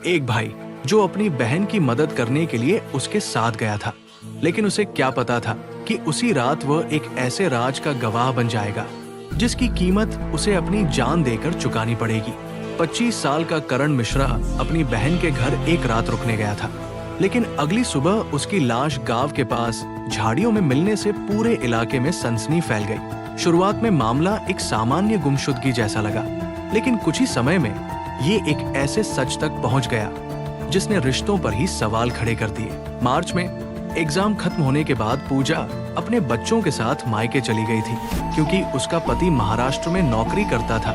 एक भाई जो अपनी बहन की मदद करने के लिए उसके साथ गया था, लेकिन उसे क्या पता था कि उसी रात वह एक ऐसे राज का गवाह बन जाएगा जिसकी कीमत उसे अपनी जान देकर चुकानी पड़ेगी। 25 साल का करण मिश्रा अपनी बहन के घर एक रात रुकने गया था, लेकिन अगली सुबह उसकी लाश गांव के पास झाड़ियों में मिलने से पूरे इलाके में सनसनी फैल गई। शुरुआत में मामला एक सामान्य गुमशुदगी जैसा लगा, लेकिन कुछ ही समय में ये एक ऐसे सच तक पहुंच गया जिसने रिश्तों पर ही सवाल खड़े कर दिए। मार्च में एग्जाम खत्म होने के बाद पूजा अपने बच्चों के साथ मायके चली गई थी, क्योंकि उसका पति महाराष्ट्र में नौकरी करता था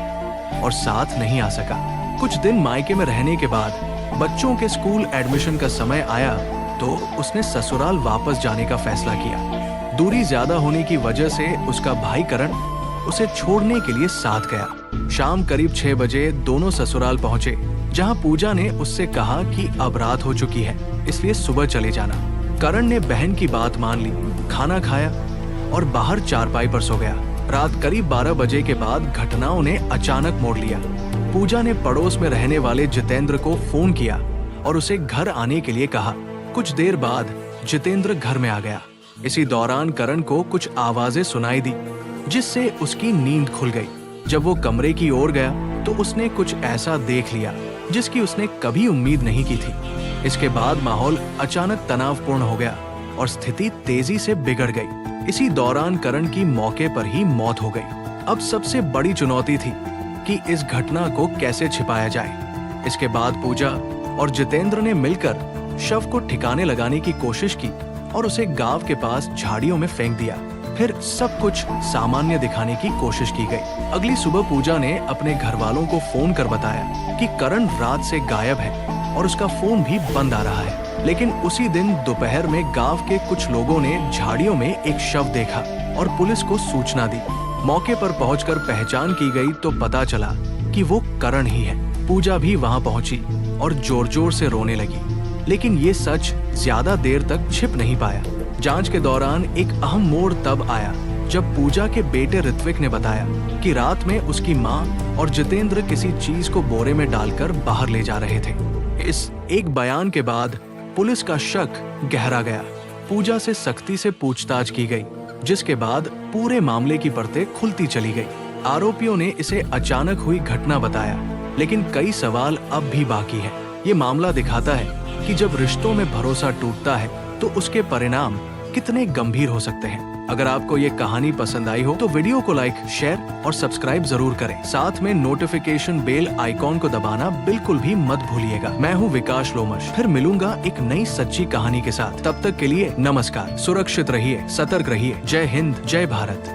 और साथ नहीं आ सका। कुछ दिन मायके में रहने के बाद बच्चों के स्कूल एडमिशन का समय आया तो उसने ससुराल वापस जाने का फैसला किया। दूरी ज्यादा होने की वजह से उसका भाई करण उसे छोड़ने के लिए साथ गया। शाम करीब 6 बजे दोनों ससुराल पहुंचे, जहां पूजा ने उससे कहा कि अब रात हो चुकी है, इसलिए सुबह चले जाना। करण ने बहन की बात मान ली, खाना खाया और बाहर चारपाई पर सो गया। रात करीब 12 बजे के बाद घटनाओं ने अचानक मोड़ लिया। पूजा ने पड़ोस में रहने वाले जितेंद्र को फोन किया और उसे घर आने के लिए कहा। कुछ देर बाद जितेंद्र घर में आ गया। इसी दौरान करण को कुछ आवाजें सुनाई दी, जिससे उसकी नींद खुल गई। जब वो कमरे की ओर गया तो उसने कुछ ऐसा देख लिया जिसकी उसने कभी उम्मीद नहीं की थी। इसके बाद माहौल अचानक तनावपूर्ण हो गया और स्थिति तेजी से बिगड़ गई। इसी दौरान करण की मौके पर ही मौत हो गई। अब सबसे बड़ी चुनौती थी कि इस घटना को कैसे छिपाया जाए। इसके बाद पूजा और जितेंद्र ने मिलकर शव को ठिकाने लगाने की कोशिश की और उसे गांव के पास झाड़ियों में फेंक दिया। फिर सब कुछ सामान्य दिखाने की कोशिश की गई। अगली सुबह पूजा ने अपने घर वालों को फोन कर बताया कि करण रात से गायब है और उसका फोन भी बंद आ रहा है। लेकिन उसी दिन दोपहर में गांव के कुछ लोगों ने झाड़ियों में एक शव देखा और पुलिस को सूचना दी। मौके पर पहुंचकर पहचान की गई तो पता चला कि वो करण ही है। पूजा भी वहां पहुंची और जोर जोर से रोने लगी, लेकिन ये सच ज्यादा देर तक छिप नहीं पाया। जांच के दौरान एक अहम मोड़ तब आया जब पूजा के बेटे ऋत्विक ने बताया कि रात में उसकी मां और जितेंद्र किसी चीज को बोरे में डालकर बाहर ले जा रहे थे। इस एक बयान के बाद पुलिस का शक गहरा गया। पूजा से सख्ती से पूछताछ की गई, जिसके बाद पूरे मामले की परतें खुलती चली गई। आरोपियों ने इसे अचानक हुई घटना बताया, लेकिन कई सवाल अब भी बाकी है। ये मामला दिखाता है कि जब रिश्तों में भरोसा टूटता है तो उसके परिणाम कितने गंभीर हो सकते हैं। अगर आपको ये कहानी पसंद आई हो तो वीडियो को लाइक, शेयर और सब्सक्राइब जरूर करें। साथ में नोटिफिकेशन बेल आइकॉन को दबाना बिल्कुल भी मत भूलिएगा। मैं हूँ विकास लोमश, फिर मिलूंगा एक नई सच्ची कहानी के साथ। तब तक के लिए नमस्कार। सुरक्षित रहिए, सतर्क रहिए। जय हिंद, जय भारत।